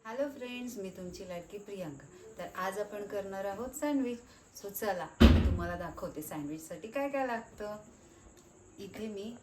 Hello friends, मी तुमची लाडकी प्रियांका। तर आज आपण करणार आहोत सँडविच। सो चला तुम्हाला दाखवते सँडविचसाठी काय काय लागतं। इथे मी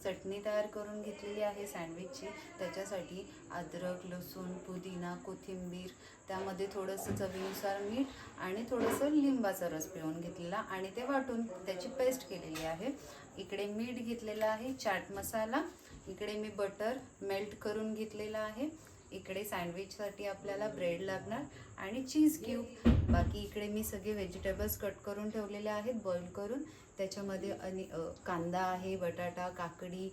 चटणी तयार करून घेतलेली आहे सँडविचची। त्याच्यासाठी अद्रक, लसूण, पुदिना, कोथिंबीर, त्यामध्ये थोडंसं चवीनुसार मीठ आणि थोडंसं लिंबाचा रस पिळून घेतलेला आणि ते वाटून त्याची पेस्ट केलेली आहे। इकडे मीठ घेतलेला आहे, चाट मसाला, इकडे मी बटर मेल्ट करून घेतलेला आहे, इकडे सँडविचसाठी आपल्याला ब्रेड लागणार आणि चीज क्यूब। बाकी इकडे मी सगळे व्हेजिटेबल्स कट करून ठेवलेले आहेत बॉईल करून। त्याच्यामध्ये कांदा आहे, बटाटा, काकडी,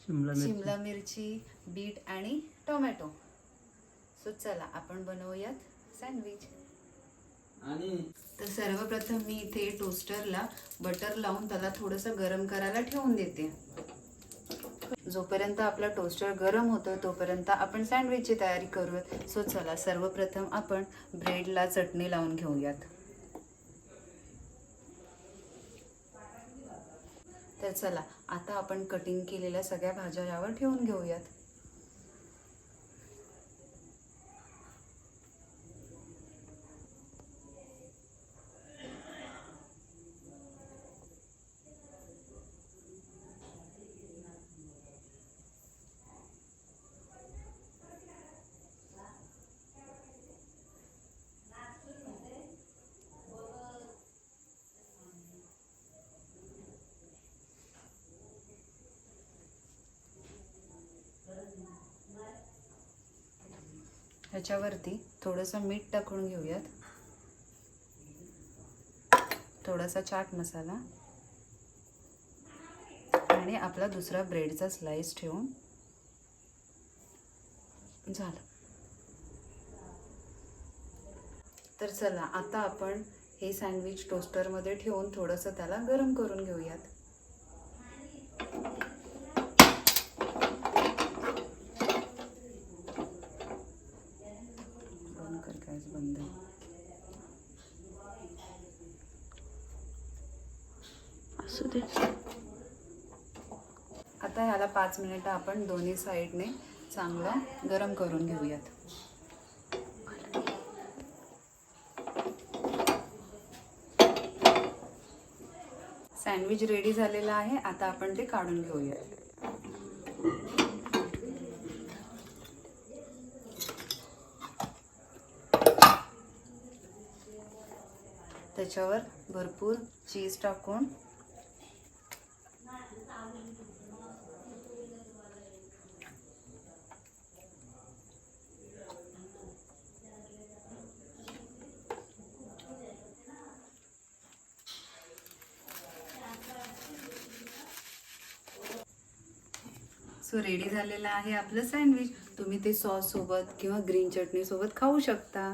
शिमला मिरची, बीट आणि टोमॅटो। सो चला आपण बनवूयात सँडविच। तर सर्वप्रथम मी इथे टोस्टरला बटर लावून त्याला थोडंसं गरम करायला ठेवून देते। जोपर्यंत आपला टोस्टर गरम होतो तोपर्यंत आपण सँडविचची तयारी करूयात। सो चला सर्वप्रथम आपण ब्रेडला चटणी लावून घेऊयात। तर चला आता आपण कटिंग केलेल्या सगळ्या भाज्या यावर ठेवून घेऊयात। ह्याच्यावरती थोडंसं मीठ टाकून घेऊयात, थोडासा चाट मसाला आणि आपला दुसरा ब्रेडचा स्लाइस ठेवून झालं। तर चला आता आपण हे सँडविच टोस्टरमध्ये ठेवून थोडंसं त्याला गरम करून घेऊयात। बंद असू दे। आता ह्याला 5 मिनिटं आपण दोन्ही साईडने चांगलं गरम करून घेऊयात। सँडविच रेडी झालेला आहे, आता आपण ते काढून घेऊयात। त्याच्यावर भरपूर चीज टाकून सो रेडी झालेलं आहे आपलं सँडविच। तुम्ही ते सॉस सोबत किंवा ग्रीन चटणी सोबत खाऊ शकता।